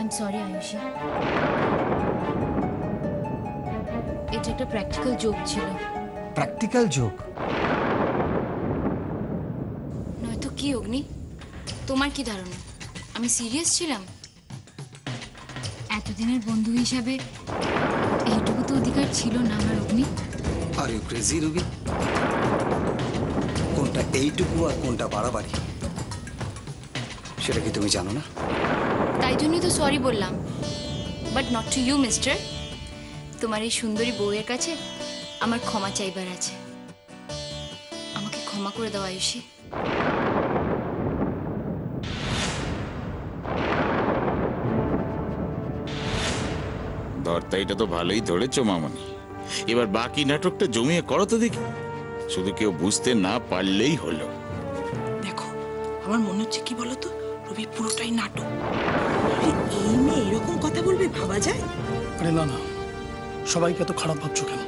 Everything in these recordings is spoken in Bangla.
আই এম সরি আয়ুষী, এটা একটা প্র্যাকটিক্যাল জোক ছিল। Practical joke? নয়তো কি অগ্নি, তোমার কি ধারণা আমি সিরিয়াস ছিলাম? এতদিনের বন্ধু হিসাবে এইটুকু তো অধিকার ছিল না আমার অগ্নি। Are you crazy Ruby? কোনটা এইটুকু আর কোনটা বাড়াবাড়ি সেটা কি তুমি জানো না? তাই জন্যই তো সরি বললাম, but not to you mister. তোমার এই সুন্দরী বউয়ের কাছে আমার ক্ষমা চাইবার আছে। আমাকে ক্ষমা করে দাও আয়ুষী। ধরতাইটা তো ভালোই ধরেছো মামনি। এবার বাকি নাটকটা জমিয়ে করো তো দেখি, শুধু কেউ বুঝতে না পারলেই হলো। দেখো, আমার মনে হচ্ছে কি বলতো, রবি পুরোটাই নাটক। আরে এই মেয়ে এরকম কথা বলবে, ভাবা যায়? আরে না না, সবাইকে এত খারাপ ভাবছো কেন?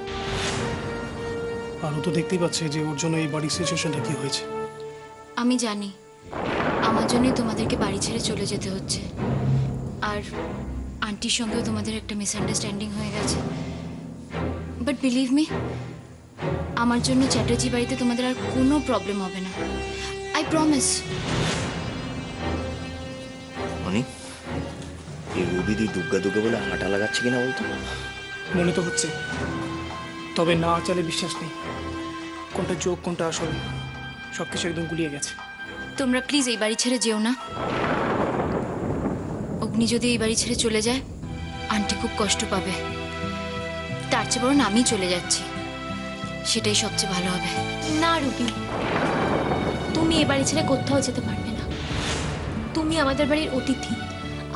আর ও তো দেখতেই পাচ্ছে যে ওর জন্য এই বাড়ির সিচুয়েশনটা কি হয়েছে। আমি জানি আমার জন্যই তোমাদেরকে বাড়ি ছেড়ে চলে যেতে হচ্ছে, আর আন্টির সঙ্গেও তোমাদের একটা মিসআন্ডারস্ট্যান্ডিং হয়ে গেছে। বাট বিলিভ মি, আমার জন্য চ্যাটার্জি বাড়িতে তোমাদের আর কোনো প্রবলেম হবে না, আই প্রমিস। মানে এই রবিদি দুর্গা দুর্গা বলে হাঁটা লাগাচ্ছে কিনা বলতো? মনে তো হচ্ছে, তবে না চালে বিশ্বাস নেই। কোনটা জোক কোনটা আসল সব কিছু একদম গুলিয়ে গেছে। তোমরা প্লিজ এই বাড়ি ছেড়ে যেও না। অগ্নি যদি এই বাড়ি ছেড়ে চলে যায়, আন্টি খুব কষ্ট পাবে। তার চেয়ে বরং আমি চলে যাচ্ছি, সেটাই সবচেয়ে ভালো হবে। না রুবি, তুমি এ বাড়ি ছেড়ে কোথাও যেতে পারবে না। তুমি আমাদের বাড়ির অতিথি,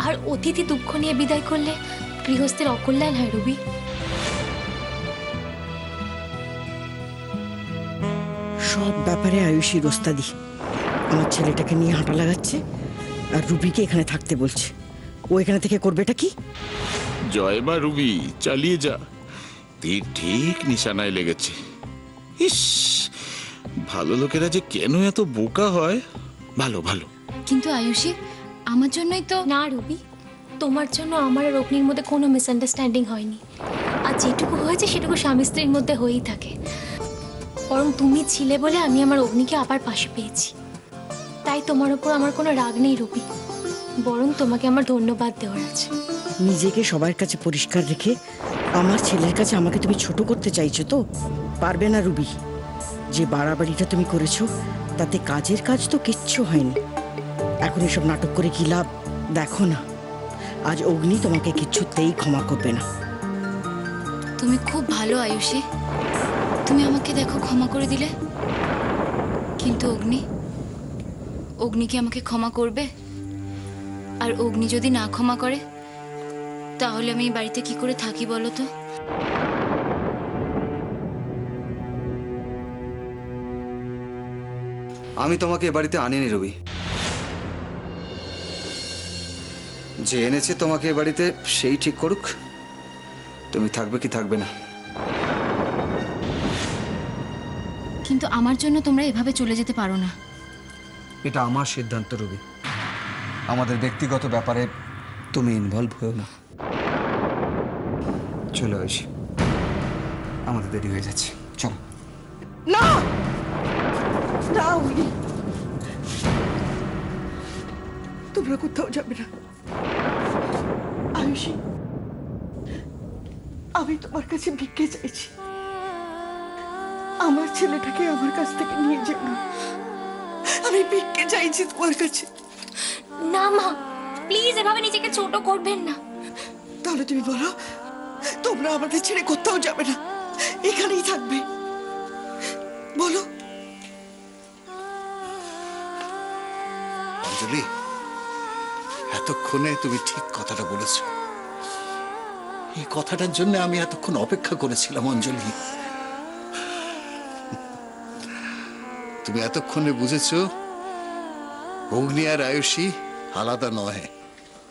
আর অতিথি দুঃখ নিয়ে বিদায় করলে গৃহস্থের অকল্যাণ হয় রুবি। সব ব্যাপারে আয়ুষীর ওস্তাদি। আমার ছেলেটাকে নিয়ে হাঁটা লাগাচ্ছে আর রুবিকে এখানে থাকতে বলছে। ও এখানে থেকে করবেটা কি? জয় মা রুবি, চালিয়ে যা, তীর ঠিক নিশানায় লেগেছে। ইস, ভালো লোকেরা যে কেন এত বোকা হয়। ভালো ভালো। কিন্তু আয়ুষী, আমার জন্যই তো। না রুবি, তোমার জন্য আমার আর অগ্নির মধ্যে কোনো মিসআন্ডারস্ট্যান্ডিং হয়নি। আর যেটুকু হয়েছে সেটুকু স্বামী স্ত্রীর মধ্যে হয়েই থাকে। বরং তুমি ছিলে বলে আমি আমার অগ্নিকে আবার পাশে পেয়েছি। তাই তোমার ওপর আমার কোনো রাগ নেই রুবি, বরং তোমাকে আমার ধন্যবাদ দেওয়ার আছে। নিজেকে সবার কাছে পরিষ্কার রেখে আমার ছেলের কাছে আমাকে তুমি ছোট করতে চাইছো তো? পারবে না রুবি। যে বাড়াবাড়িটা তুমি করেছো তাতে কাজের কাজ তো কিচ্ছু হয়নি। এখন এসব নাটক করে কি লাভ? দেখো না, আজ অগ্নি তোমাকে কিচ্ছুতেই ক্ষমা করবে না। তুমি খুব ভালো আয়ুষী, তুমি আমাকে দেখো ক্ষমা করে দিলে। কিন্তু অগ্নি, অগ্নি কি আমাকে ক্ষমা করবে? আর অগ্নি যদি না ক্ষমা করে, তাহলে আমি এই বাড়িতে কি করে থাকি বলো তো? আমি তোমাকে এ বাড়িতে আনিনি রবি। যে এনেছে তোমাকে এ বাড়িতে সেই ঠিক করুক তুমি থাকবে কি থাকবে না। কিন্তু আমার জন্য তোমরা এভাবে চলে যেতে পারো না। এটা আমার সিদ্ধান্ত রবি, আমাদের ব্যক্তিগত ব্যাপারে তুমি ইনভলভ হও না। চলে আসি, আমাদের দেরি হয়ে যাচ্ছে, চলো। না না অগ্নি, তোমরা কোথাও যাবে না। আয়ুষী, আমি তোমার কাছে ভিক্ষে চাইছি। আমার ছেলেটাকে আমার কাছ থেকে নিয়ে যেও না। আমি ভিক্ষে চাইছি তোমার কাছে। না মা, প্লিজ এভাবে নিজেকে ছোট করবেন না। তাহলে তুমি বলো, তোমরা আমাদের ছেড়ে কোথাও যাবে না, এখানেই থাকবে? বলো। অঞ্জলি, এতক্ষণে তুমি ঠিক কথাটা বলেছ। এই কথাটার জন্য আমি এতক্ষণ অপেক্ষা করেছিলাম অঞ্জলি। তুমি এতক্ষণে বুঝেছ অগ্নি আর আয়ুষী আলাদা নয়,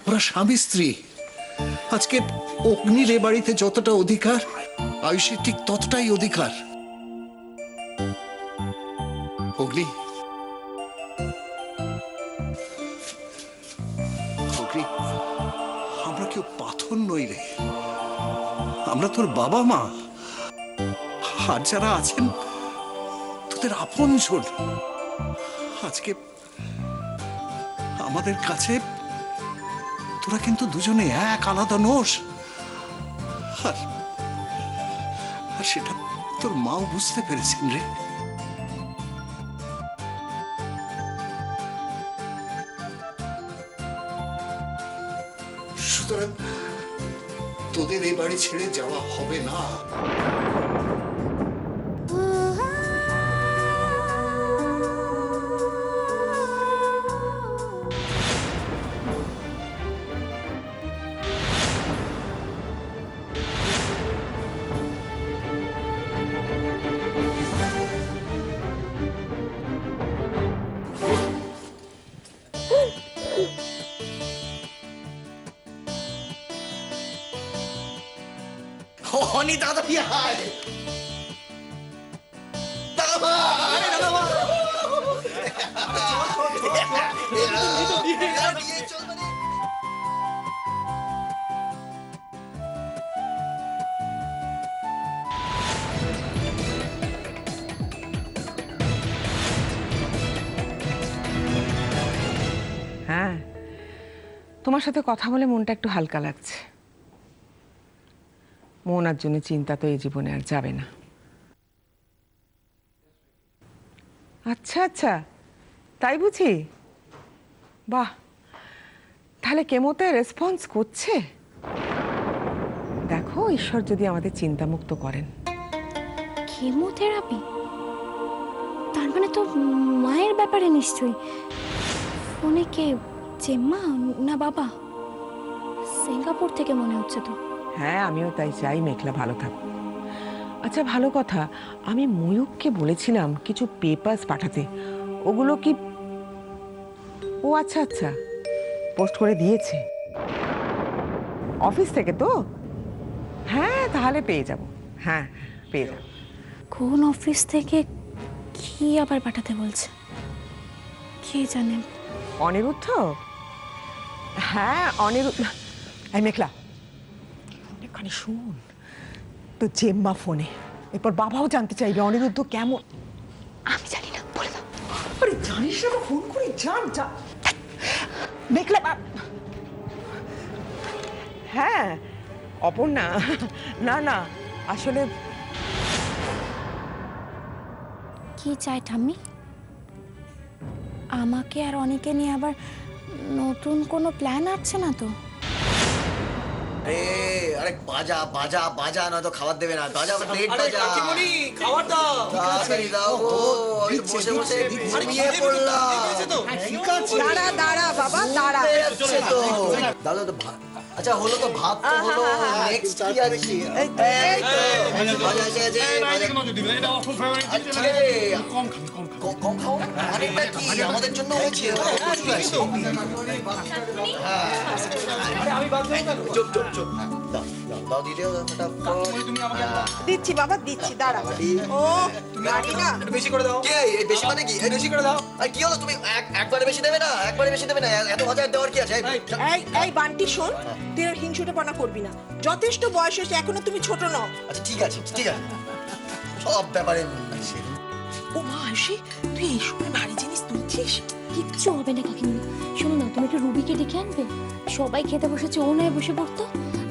ওরা স্বামী স্ত্রী। আজকে অগ্নির এ বাড়িতে যতটা অধিকার, আয়ুষীর ঠিক ততটাই অধিকার। অগ্নি, অগ্নি, কেউ পাথর নই রে, আমরা তোর বাবা মা। আর যারা আছেন তোদের আপনজন, আজকে আমাদের কাছে তোরা কিন্তু দুজনে এক আলাদা নোস। আর সেটা তোর মাও বুঝতে পেরেছেন রে। সুতরাং তোদের এই বাড়ি ছেড়ে যাওয়া হবে না। অনি তাড়াতাড়ি আয়। দাদা আরে দাদা হ্যাঁ, তোমার সাথে কথা বলে মনটা একটু হালকা লাগছে। মোহনার জন্য চিন্তা তো এই জীবনে আর যাবে না। আচ্ছা আচ্ছা, তাই বুঝি? বাহ, তাহলে কেমোতে রেসপন্স করছে। দেখো, ঈশ্বর যদি আমাদের চিন্তামুক্ত করেন। কেমোথেরাপি? তার মানে তো মায়ের ব্যাপারে নিশ্চয়ই। ফোনে কে, জেম্মা না বাবা? সিঙ্গাপুর থেকে মনে হচ্ছে তো। হ্যাঁ, আমিও তাই চাই মেঘলা ভালো থাকুক। আচ্ছা, ভালো কথা, আমি ময়ূককে বলেছিলাম কিছু পেপারস পাঠাতে। ওগুলো কি? ও আচ্ছা আচ্ছা, পোস্ট করে দিয়েছে অফিস থেকে তো। হ্যাঁ, তাহলে পেয়ে যাব। হ্যাঁ, পেয়ে যাব। কোন অফিস থেকে কি আবার পাঠাতে বলছে কে জানে? অনিরুদ্ধ? হ্যাঁ, অনিরুদ্ধ। এই মেঘলা, এখানে শুন, তো জেম্মা ফোনে। এরপর বাবাও জানতে চাইবে অনিরুদ্ধ কেমন। আমি জানি না, বলে দাও। আরে জানিস না, ফোন করে জান। মেঘলা, হ্যাঁ অপর্ণা, না না, আসলে কি চাই ঠাম্মি? আমাকে আর অনেকে নিয়ে আবার নতুন কোনো প্ল্যান আছে না তো? আরে বাজা বাজা বাজা, নয়তো খাবার দেবে না। বাজা প্লেট বাজা। খাবার দাও। তাড়াতাড়ি দাও গো, আমি বসে বসে ঘুমিয়ে পড়লাম। দাঁড়া দাঁড়া বাবা, দাঁড়া। যাচ্ছে তো। দাদা তো ভাত, আচ্ছা হলো তো, ভাত তো হলো, নেক্সট কি আছে? এই তো বাজা এসে গেছে। কম খাও, আরেকটা কি আমাদের জন্য হয়েছে? চুপ চুপ চুপ, দাও দাও দাও, দিয়ে দাও দিচ্ছি বাবা, দিচ্ছি, দাঁড়া। ও গাড়ি না, বেশি করে দাও। কে এই বেশি মানে কি? এই বেশি করে দাও। আর কি হলো, তুমি একবারে বেশি দেবে না? একবারে বেশি দেবে না, এত ভাজা দেওয়ার কি আছে? এই এই বান্টি শোন, তুই আর হিংসুটেপনা করবি না। যথেষ্ট বয়স হয়েছে, এখনো তুমি ছোট নও। আচ্ছা ঠিক আছে ঠিক আছে, সব ব্যাপারে ও মা আয়ুষী, তুই এই সময় ভারী জিনিস তুলছিস? কিচ্ছু হবে না কাকিমণি। শোনো না, তুমি একটু রুবিকে ডেকে আনবে। সবাই খেতে বসেছে, ও নয় বসে পড়তো।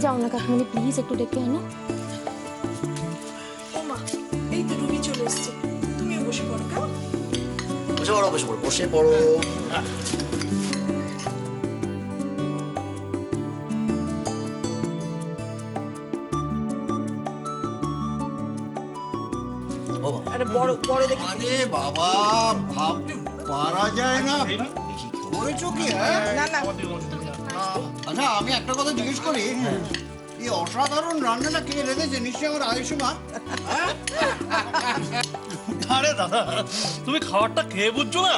যাও না কাকিমণি, প্লিজ একটু ডেকে আনো। ও মা, এই তো রুবি চলে এসছে, তুমিও বসে পড়ো কেমন? বসে পড়ো বসে পড়ো বসে পড়ো। আরে বড় বড় দেখি। আরে বাবা, ভাবতে পারা যায় না। করেছো কি? না না, আচ্ছা, আমি একটা কথা জিজ্ঞেস করি, এই অসাধারণ রান্নাটা কে রেঁধেছে? নিশ্চয়ই আমার আয়ুষী মা। আরে দাদা, তুমি খাবারটা খেয়ে বুঝছো না?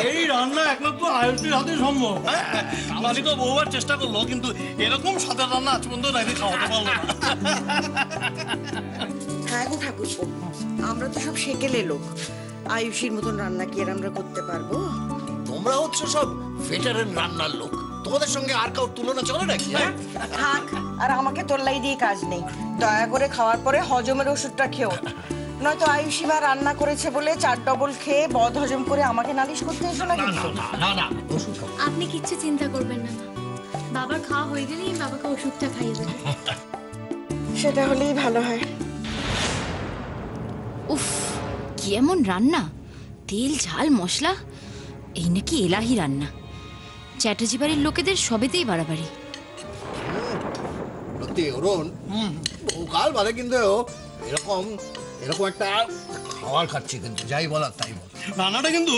এই রান্না একমাত্র আয়ুষীর হাতে সম্ভব। কালালি তো বহুবার চেষ্টা করলো, কিন্তু এরকম স্বাদের রান্না আজ পর্যন্ত নাকি খাওয়াতে পারলো না। হ্যাঁ গো ঠাকুরপো, আমরা তো সব সেকেলে লোক। আয়ুষীর মতন রান্না কি আর আমরা করতে পারবো? তোমরা হচ্ছে সব ভেটারেন রান্নার লোক। তোমাদের সঙ্গে আর কারোর তুলনা চলে নাকি? হ্যাঁ থাক, আর আমাকে তোল্লাই দিয়ে কাজ নেই। দয়া করে খাওয়ার পরে হজমের ওষুধটা খেও, নয়তো আয়ুষীমা রান্না করেছে বলে 4 ডবল খেয়ে বদ হজম করে আমাকে নালিশ করতে এসো না কিন্তু। না না ওষুধ খাও। আপনি কিচ্ছু চিন্তা করবেন না মা, বাবার খাওয়া হয়ে গেলেই আমি বাবাকে ওষুধটা খাইয়ে দেবো। সেটা হলেই ভালো হয়। উফ, কি এমন রান্না! তেল ঝাল মশলা, এই নাকি এলাহি রান্না। চ্যাটার্জি বাড়ির লোকেদের সবেতেই বাড়াবাড়ি। সত্যি অরুণ, বহুকাল বাদে কিন্তু এরকম এরকম একটা খাবার খাচ্ছি, কিন্তু যাই বলার তাই বল। রান্নাটা কিন্তু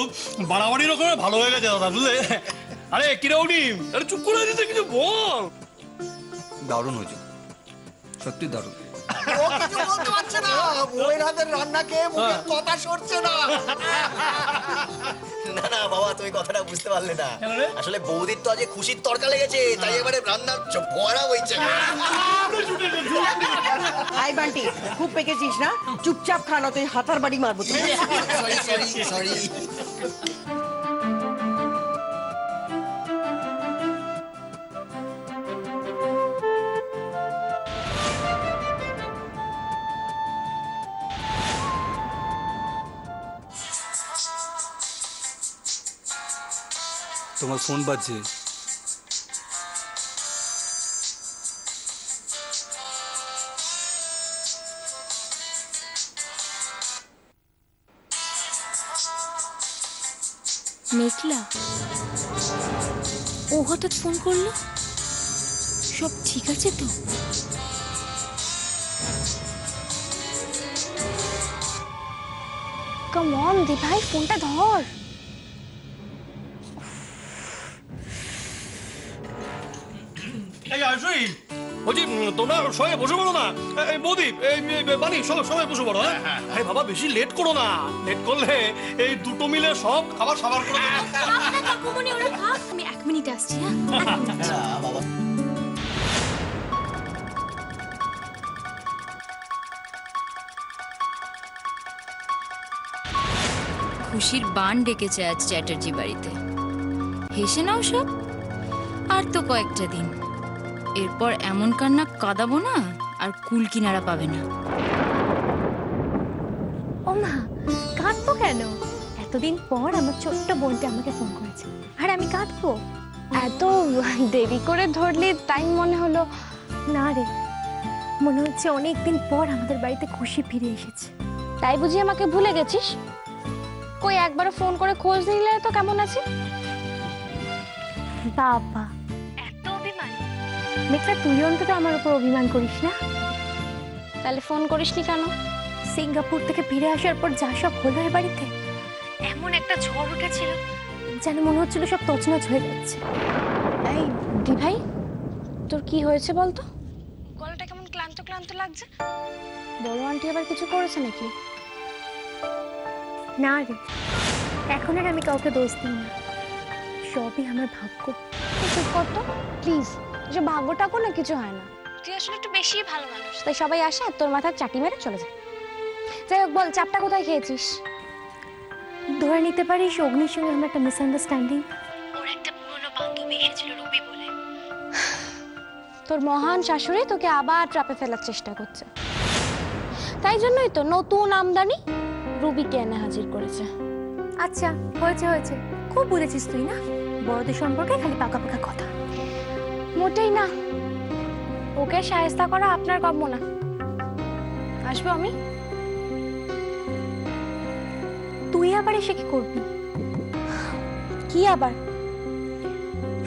বাড়াবাড়ি রকমের ভালো হয়ে গেছে দাদা, বুঝলে? আরে কিরে অগ্নিম, আরে চুপ করে দিতে কিছু বল। দারুণ হয়েছে, সত্যি দারুণ। ও কিছু বলতে পারছে না, বউয়ের হাতের রান্না খেয়ে মুখের কথা সরছে না। না না বাবা, তুমি কথাটা বুঝতে পারলে না। কেন রে? আসলে বৌদির তো আজ খুশির তরকা লেগেছে, তাই এবারে রান্নার ভরা হয়েছে। আই বান্টি, খুব পেকেছিস না, চুপচাপ খানো, তুই হাতার বাড়ি মারবো তুই। Sorry sorry sorry. তোমার ফোন বাজছে। মেঘলা, ও হঠাৎ ফোন করলো, সব ঠিক আছে তো? কাম অন দি ভাই, ফোনটা ধর। এই আসুই বলছি, তোমরা সবাই বসে পড়ো না। এই বৌদি, এই বানি, সবাই বসে পড়ো। হ্যাঁ আরে বাবা, বেশি লেট করো না, লেট করলে এই দুটো মিলে সব খাবার সাবার করে দেবো। কাকুমনি ওরা থাক, আমি 1 মিনিট আসছি। হ্যাঁ বাবা খুশির বান ডেকেছে আজ চ্যাটার্জি বাড়িতে। হেসে নাও সব, আর তো কয়েকটা দিন, এরপর এমন কান্না কাঁদাবো না আর কুল কিনারা পাবে না। ও মা, কাঁদবো কেন? এতদিন পর আমার ছোট্ট বোনটা আমাকে ফোন করেছে, আর আমি কাঁদবো? এত দেরি করে ধরলে টাইম মনে হলো না রে, মনে হচ্ছে অনেকদিন পর আমাদের বাড়িতে খুশি ফিরে এসেছে। তাই বুঝি আমাকে ভুলে গেছিস? কই একবারও ফোন করে খোঁজ নিলে তো কেমন আছে? বাবা, এত অভিমান! মেঘলা, তুই অন্তত আমার উপর অভিমান করিস না। তাহলে ফোন করিসনি কেন? সিঙ্গাপুর থেকে ফিরে আসার পর যা সব হলো এ বাড়িতে, এমন একটা ঝড় উঠেছিল যেন মনে হচ্ছিল সব তছনছ হয়ে যাচ্ছে। এই দি ভাই, তোর কি হয়েছে বলতো? গলাটা কেমন ক্লান্ত ক্লান্ত লাগছে। বড় আন্টি আবার কিছু করেছে নাকি? না রে, এখন আর আমি কাউকে দোষ দিই না, সবই আমার ভাগ্য। চুপ কর তো প্লিজ, যে ভাগ্যটাকো না কিছু হয় না। তুই আসলে একটু বেশিই ভালো মানুষ, তাই সবাই আসে আর তোর মাথায় চাটি মেরে চলে যায়। যাই হোক, বল চাপটা কোথায় খেয়েছিস? ধরে নিতে পারিস অগ্নির সঙ্গে আমার একটা মিসআন্ডারস্ট্যান্ডিং। ওর একটা পুরনো বান্ধবী এসেছিল রুবি বলে। তোর মহান শাশুড়ি তোকে আবার ট্রাপে ফেলার চেষ্টা করছে, তাই জন্যই তো নতুন আমদানি রুবিকে এনে হাজির করেছে। আচ্ছা, হয়েছে হয়েছে, খুব বুঝেছিস তুই না, বড়দের সম্পর্কে খালি পাকা পাকা কথা। মোটেই না, ওকে শায়েস্তা করা আপনার কাম্য না। আসবো আমি? তুই আবার এসে কি করবি? কি আবার?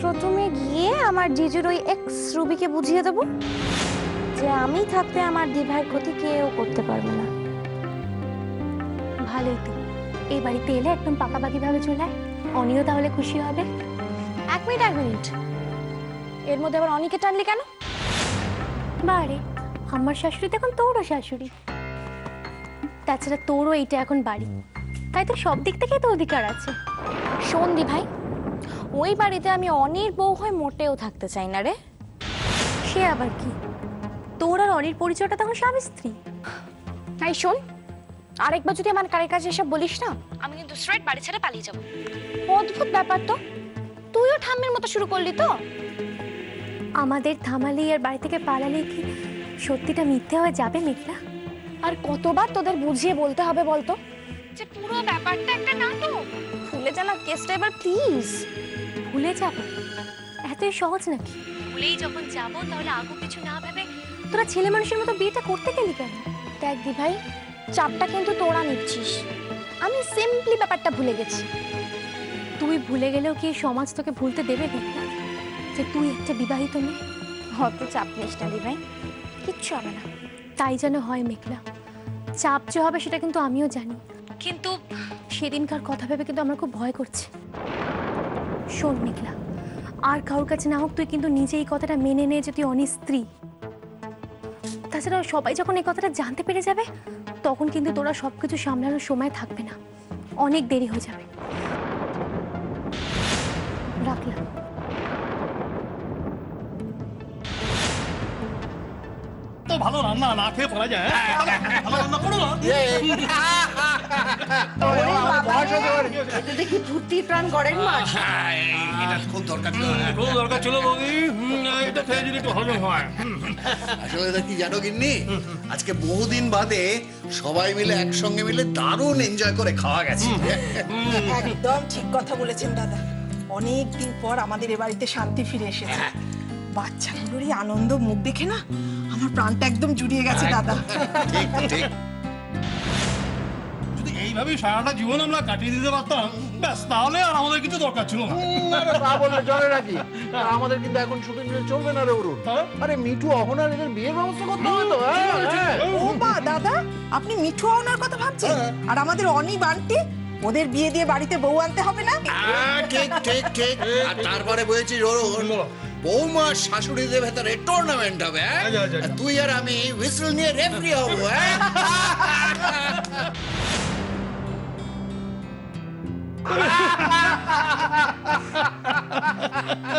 প্রথমে গিয়ে আমার জিজুর ওই এক্স রুবিকে বুঝিয়ে দেবো যে আমি থাকতে আমার দিভাইয়ের ক্ষতি কেউ করতে পারবে না। ভালোই তো, এই বাড়িতে এলে একদম পাকাপাকি ভাবে চলে আয়, অনিও তাহলে খুশি হবে। 1 মিনিট, এর মধ্যে আবার অনিকে টানলি কেন? বারে, আমার শাশুড়ি তো এখন তোরও শাশুড়ি, তাছাড়া তোরও এইটা এখন বাড়ি, তাই তো সব দিক থেকেই তো অধিকার আছে। শোন দি ভাই, ওই বাড়িতে আমি অনির বউ হয়ে মোটেও থাকতে চাই না রে। সে আবার কি? তোর আর অনির পরিচয়টা তখন স্বামী স্ত্রী। তাই শোন, আরেকবার যদি আমার কারের কাছে এসব বলিস না, আমি কিন্তু স্ট্রেট বাড়ি ছেড়ে পালিয়ে যাবো। অদ্ভুত ব্যাপার তো, তুইও ঠাম্মের মতো শুরু করলি তো? আমাদের থামালেই আর বাড়ি থেকে পালালেই কি সত্যিটা মিথ্যে হয়ে যাবে মেঘলা? আর কতবার তোদের বুঝিয়ে বলতে হবে বলতো যে পুরো ব্যাপারটা একটা নাটক? ভুলে যা না কেসটা এবার প্লিজ। ভুলে যাব? এতই সহজ নাকি? ভুলেই যখন যাবো তাহলে আগু কিছু না ভেবে তোরা ছেলে মানুষের মতো বিয়েটা করতে গেলি কেন? দেখ দি ভাই, চাপটা কিন্তু তোরা নিচ্ছিস। আমি সিম্পলি ব্যাপারটা ভুলে গেছি। তুই ভুলে গেলেও কি সমাজ তোকে ভুলতে দেবে না যে তুই একটা বিবাহিত মেয়ে? অত চাপ নিস না দি ভাই, কিচ্ছু হবে না। তাই যেন হয় মেঘলা, চাপ যে হবে সেটা কিন্তু আমিও জানি, কিন্তু সেদিনকার কথা ভেবে কিন্তু আমার খুব ভয় করছে। শোন মেঘলা, আর কারোর কাছে না হোক তুই কিন্তু নিজে এই কথাটা মেনে নে যে তুই অনির স্ত্রী। তাছাড়া সবাই যখন এই কথাটা জানতে পেরে যাবে তখন কিন্তু তোরা সবকিছু সামলানোর সময় থাকবে না, অনেক দেরি হয়ে যাবে। রাখলাম। তো ভালো রান্না না খেয়ে পড়া যায়, হ্যাঁ? ভালো রান্না করো না। দেখি ধুতি প্রাণ গড়ের মাছ। এটা খুব দরকার ছিল। খুব দরকার ছিল বৌদি, এটা খেয়ে যদি একটু হজম হয়। আসলে এটা কি জানো গিন্নি, আজকে বহুদিন বাদে সবাই মিলে একসঙ্গে মিলে দারুণ এনজয় করে খাওয়া গেছে। একদম ঠিক কথা বলেছেন দাদা। অনেক দিন পর আমাদের এ বাড়িতে শান্তি ফিরে এসেছে। বাচ্চাগুলোর এই আনন্দ মুখ দেখে না আমার প্রাণটা একদম জুড়িয়ে গেছে দাদা। ঠিক ঠিক। যদি এইভাবেই সারাটা জীবন আমরা কাটিয়ে দিতে পারতাম, ব্যাস, তাহলে আর আমাদের কিছু দরকার ছিল না। তা বললে চলে নাকি? আমাদের কিন্তু এখন শুটিং চলবে না রে অরুণ। আরে মিঠু অহনার এদের বিয়ের ব্যবস্থা করতে হবে তো। ও বা দাদা, আপনি মিঠু আনার কথা ভাবছেন? আর আমাদের অনি বান্টি, ওদের বিয়ে দিয়ে বাড়িতে বউ আনতে হবে না? ঠিক ঠিক ঠিক। আর তারপরে বলেছি অরুণ, বৌমা শাশুড়িদের ভেতরে টুর্নামেন্ট হবে, হ্যাঁ? আর তুই আর আমি হুইসেল নিয়ে রেফারি হবো, হ্যাঁ?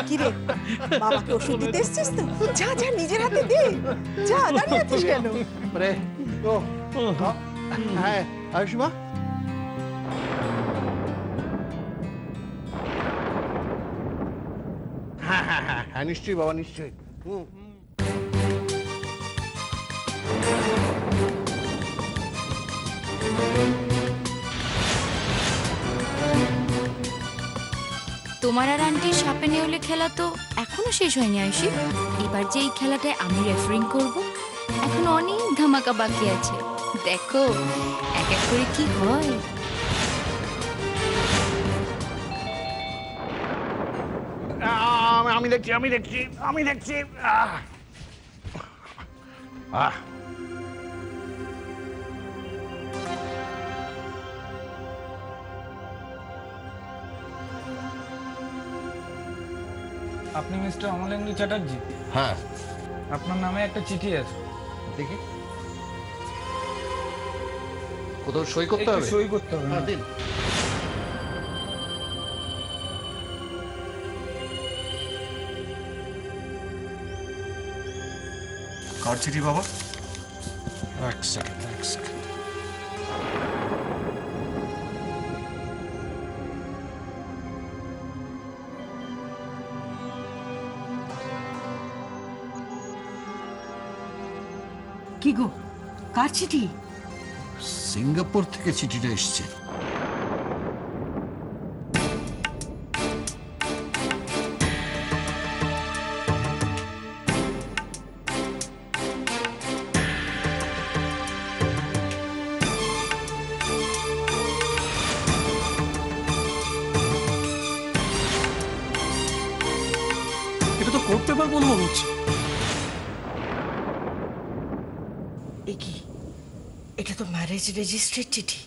কি রে, বাবাকে ওষুধ দিতে এসছিস তো? যা যা, নিজের হাতে দে। যা, দাঁড়িয়ে আছিস কেন? রে ও হ্যাঁ আয়ুষিমা, হ্যাঁ হ্যাঁ হ্যাঁ হ্যাঁ নিশ্চয়ই বাবা, নিশ্চয়ই। তোমার আর আন্টির সাপে নেউলে খেলা তো এখনো শেষ হয়নি আয়ুষী। এবার যে এই খেলাটায় আমি রেফারিং করব, এখন অনেক ধামাকা বাকি আছে। দেখো এক এক করে কি হয়। আমি দেখছি আমি দেখছি আমি দেখছি। আপনি মিস্টার অমলেন্দু চ্যাটার্জি? হ্যাঁ। আপনার নামে একটা চিঠি আছে। দেখি কোথাও সই করতে হবে? সই করতে হবে। হ্যাঁ, দিন। কার চিঠি বাবা? এক সেকেন্ড এক সেকেন্ড। কি গো, কার চিঠি? সিঙ্গাপুর থেকে চিঠিটা এসেছে। এটা তো কোর্ট পেপার বলে মনে হচ্ছে। এ কি, এটা তো ম্যারেজ রেজিস্ট্রির চিঠি।